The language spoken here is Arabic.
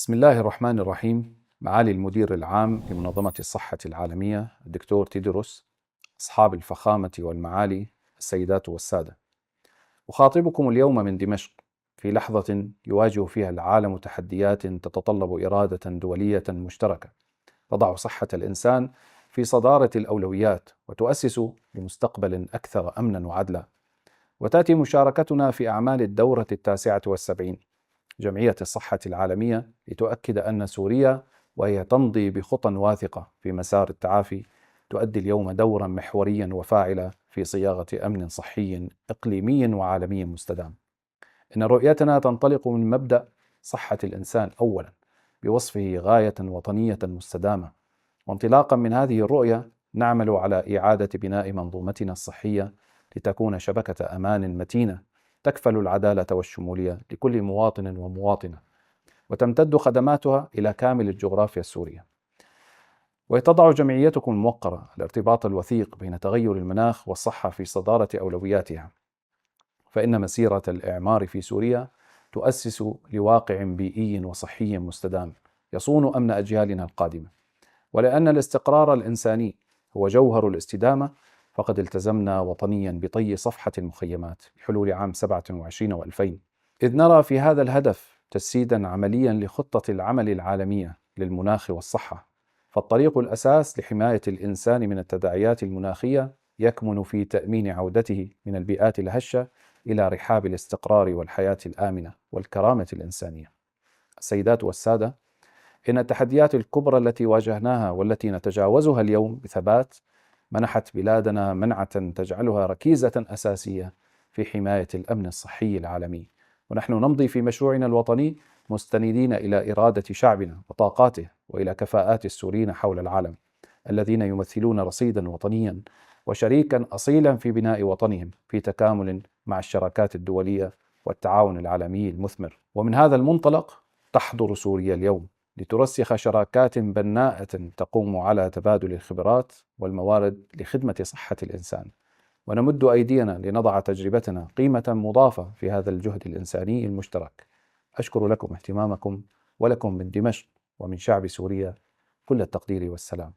بسم الله الرحمن الرحيم. معالي المدير العام لمنظمة الصحة العالمية الدكتور تيدروس، أصحاب الفخامة والمعالي، السيدات والسادة، أخاطبكم اليوم من دمشق في لحظة يواجه فيها العالم تحديات تتطلب إرادة دولية مشتركة تضع صحة الإنسان في صدارة الأولويات وتؤسس لمستقبل أكثر أمنا وعدلا. وتأتي مشاركتنا في أعمال الدورة 79 جمعية الصحة العالمية لتؤكد أن سوريا، وهي تمضي بخطى واثقة في مسار التعافي، تؤدي اليوم دورا محوريا وفاعلا في صياغة أمن صحي إقليمي وعالمي مستدام. إن رؤيتنا تنطلق من مبدأ صحة الإنسان أولا بوصفه غاية وطنية مستدامة، وانطلاقا من هذه الرؤية نعمل على إعادة بناء منظومتنا الصحية لتكون شبكة أمان متينة تكفل العدالة والشمولية لكل مواطن ومواطنة، وتمتد خدماتها إلى كامل الجغرافيا السورية. وتضع جمعيتكم الموقرة الارتباط الوثيق بين تغير المناخ والصحة في صدارة أولوياتها، فإن مسيرة الإعمار في سوريا تؤسس لواقع بيئي وصحي مستدام يصون أمن أجيالنا القادمة. ولأن الاستقرار الإنساني هو جوهر الاستدامة، فقد التزمنا وطنيا بطي صفحة المخيمات بحلول عام 27 و2000، إذ نرى في هذا الهدف تجسيدا عمليا لخطة العمل العالمية للمناخ والصحة. فالطريق الأساس لحماية الإنسان من التداعيات المناخية يكمن في تأمين عودته من البيئات الهشة إلى رحاب الاستقرار والحياة الآمنة والكرامة الإنسانية. السيدات والسادة، إن التحديات الكبرى التي واجهناها والتي نتجاوزها اليوم بثبات منحت بلادنا منعة تجعلها ركيزة أساسية في حماية الأمن الصحي العالمي. ونحن نمضي في مشروعنا الوطني مستندين إلى إرادة شعبنا وطاقاته وإلى كفاءات السوريين حول العالم الذين يمثلون رصيدا وطنيا وشريكا أصيلا في بناء وطنهم في تكامل مع الشراكات الدولية والتعاون العالمي المثمر. ومن هذا المنطلق تحضر سوريا اليوم لترسخ شراكات بناءة تقوم على تبادل الخبرات والموارد لخدمة صحة الإنسان، ونمد أيدينا لنضع تجربتنا قيمة مضافة في هذا الجهد الإنساني المشترك. أشكر لكم اهتمامكم، ولكم من دمشق ومن شعب سوريا كل التقدير والسلام.